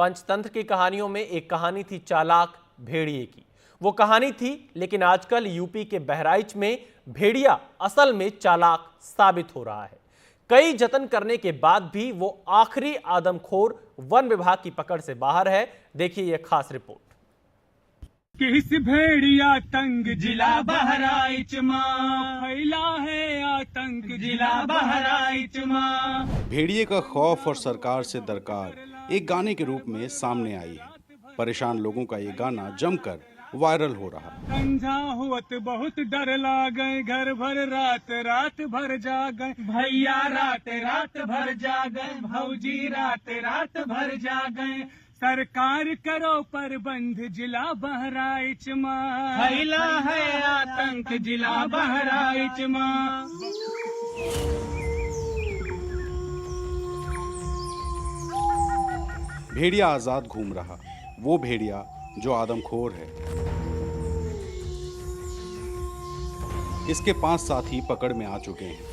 पंचतंत्र की कहानियों में एक कहानी थी चालाक भेड़िए की। वो कहानी थी, लेकिन आजकल यूपी के बहराइच में भेड़िया असल में चालाक साबित हो रहा है। कई जतन करने के बाद भी वो आखिरी आदमखोर वन विभाग की पकड़ से बाहर है। देखिए ये खास रिपोर्ट। किस भेड़िया तंग जिला बहराइच मां फैला है आतंक जिला बहराइच मां। भेड़िए का खौफ और सरकार से दरकार एक गाने के रूप में सामने आई है। परेशान लोगों का ये गाना जमकर वायरल हो रहा। कंझा हुत बहुत डर लागे, घर भर रात रात भर जागे, भैया रात भर जागे, भौजी रात भर जागे। सरकार करो प्रबंध जिला बहराइच मां फैला है आतंक जिला बहराइच मां। भेड़िया आजाद घूम रहा, वो भेड़िया जो आदमखोर है। इसके 5 साथी पकड़ में आ चुके हैं।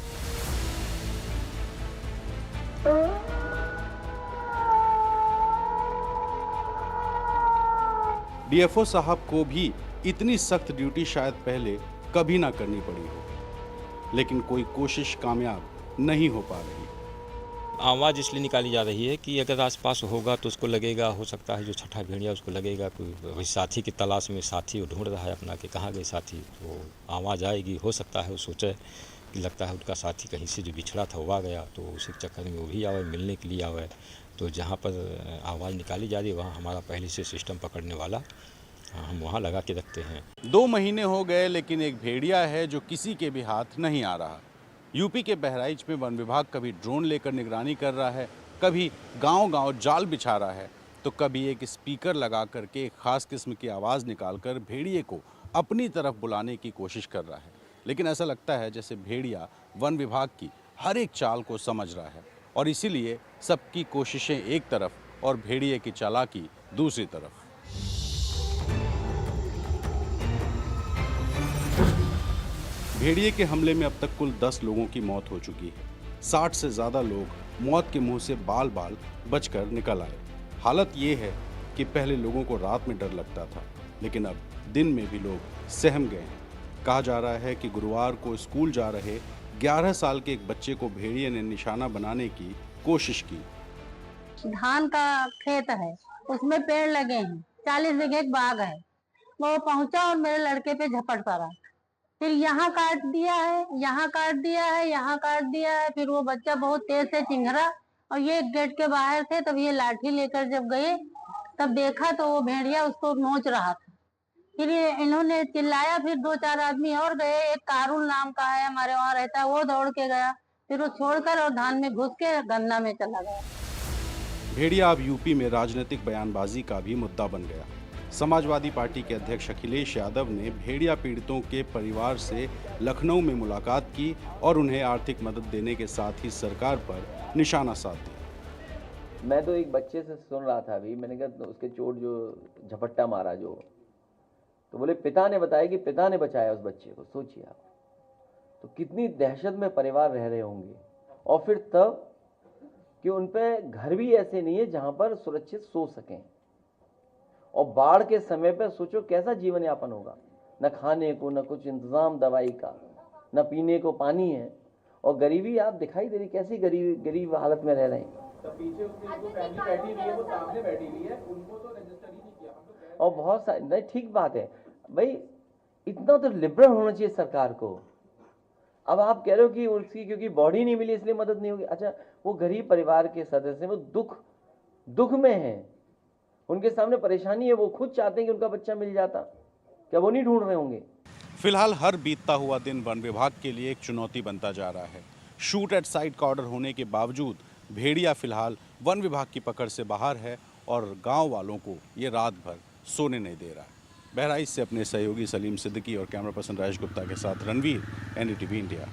डीएफओ साहब को भी इतनी सख्त ड्यूटी शायद पहले कभी ना करनी पड़ी हो, लेकिन कोई कोशिश कामयाब नहीं हो पा रही। आवाज़ इसलिए निकाली जा रही है कि अगर आसपास होगा तो उसको लगेगा, हो सकता है जो छठा भेड़िया उसको लगेगा कोई साथी की तलाश में, साथी वो ढूंढ रहा है अपना कि कहाँ गए साथी, तो आवाज़ आएगी। हो सकता है वो सोचे कि लगता है उनका साथी कहीं से जो बिछड़ा था वो आ गया, तो उसी चक्कर में वो भी आवे, मिलने के लिए आवे। तो जहाँ पर आवाज़ निकाली जा रही है वहाँ हमारा पहले से सिस्टम पकड़ने वाला हम वहाँ लगा के रखते हैं। 2 महीने हो गए, लेकिन एक भेड़िया है जो किसी के भी हाथ नहीं आ रहा। यूपी के बहराइच में वन विभाग कभी ड्रोन लेकर निगरानी कर रहा है, कभी गांव-गांव जाल बिछा रहा है, तो कभी एक स्पीकर लगा करके एक खास किस्म की आवाज़ निकालकर भेड़िए को अपनी तरफ बुलाने की कोशिश कर रहा है। लेकिन ऐसा लगता है जैसे भेड़िया वन विभाग की हर एक चाल को समझ रहा है, और इसीलिए सबकी कोशिशें एक तरफ और भेड़िए की चालाकी दूसरी तरफ। भेड़िए के हमले में अब तक कुल 10 लोगों की मौत हो चुकी है। 60 से ज़्यादा लोग मौत के मुंह से बाल बाल बचकर निकल आए। हालत ये है कि पहले लोगों को रात में डर लगता था, लेकिन अब दिन में भी लोग सहम गए हैं। कहा जा रहा है कि गुरुवार को स्कूल जा रहे 11 साल के एक बच्चे को भेड़िए ने निशाना बनाने की कोशिश की। धान का खेत है, उसमें पेड़ लगे हैं, 40 बीघे बाग है। वो पहुंचा और मेरे लड़के पे झपट पड़ा, फिर यहाँ काट दिया है, यहाँ काट दिया है, यहाँ काट दिया है। फिर वो बच्चा बहुत तेज से चिंघरा, और ये गेट के बाहर थे। तब ये लाठी लेकर जब गए तब देखा तो वो भेड़िया उसको नोच रहा था। फिर इन्होंने चिल्लाया, फिर 2-4 आदमी और गए। एक कारुल नाम का है, हमारे वहाँ रहता है, वो दौड़ के गया। फिर वो छोड़कर और धान में घुस के गन्ना में चला गया। भेड़िया अब यूपी में राजनीतिक बयानबाजी का भी मुद्दा बन गया। समाजवादी पार्टी के अध्यक्ष अखिलेश यादव ने भेड़िया पीड़ितों के परिवार से लखनऊ में मुलाकात की और उन्हें आर्थिक मदद देने के साथ ही सरकार पर निशाना साध दिया। मैं तो एक बच्चे से सुन रहा था अभी, मैंने कहा तो उसके चोट जो झपट्टा मारा जो, तो बोले पिता ने बताया कि पिता ने बचाया उस बच्चे को। सोचिए आप, तो कितनी दहशत में परिवार रह रहे होंगे। और फिर तब कि उन पे घर भी ऐसे नहीं है जहां पर सुरक्षित सो सकें, और बाढ़ के समय पे सोचो कैसा जीवन यापन होगा। न खाने को, न कुछ इंतजाम दवाई का, न पीने को पानी है, और गरीबी आप दिखाई दे रही, कैसी गरीब हालत में रह रहे हैं। तो पीछे उसकी फैमिली बैठी हुई है, वो सामने बैठी हुई है, उनको तो रजिस्टर ही नहीं किया। और बहुत सारी नहीं, ठीक बात है भाई, इतना तो लिबरल होना चाहिए सरकार को। अब आप कह रहे हो कि उसकी क्योंकि बॉडी नहीं मिली इसलिए मदद नहीं होगी। अच्छा, वो गरीब परिवार के सदस्य वो दुख में हैं, उनके सामने परेशानी है, वो खुद चाहते हैं कि उनका बच्चा मिल जाता, क्या वो नहीं ढूंढ रहे होंगे? फिलहाल हर बीतता हुआ दिन वन विभाग के लिए एक चुनौती बनता जा रहा है। शूट एट साइट का ऑर्डर होने के बावजूद भेड़िया फिलहाल वन विभाग की पकड़ से बाहर है, और गांव वालों को ये रात भर सोने नहीं दे रहा है। बहराइच से अपने सहयोगी सलीम सिद्दीकी और कैमरा पर्सन राजेश गुप्ता के साथ रणवीर, NDTV इंडिया।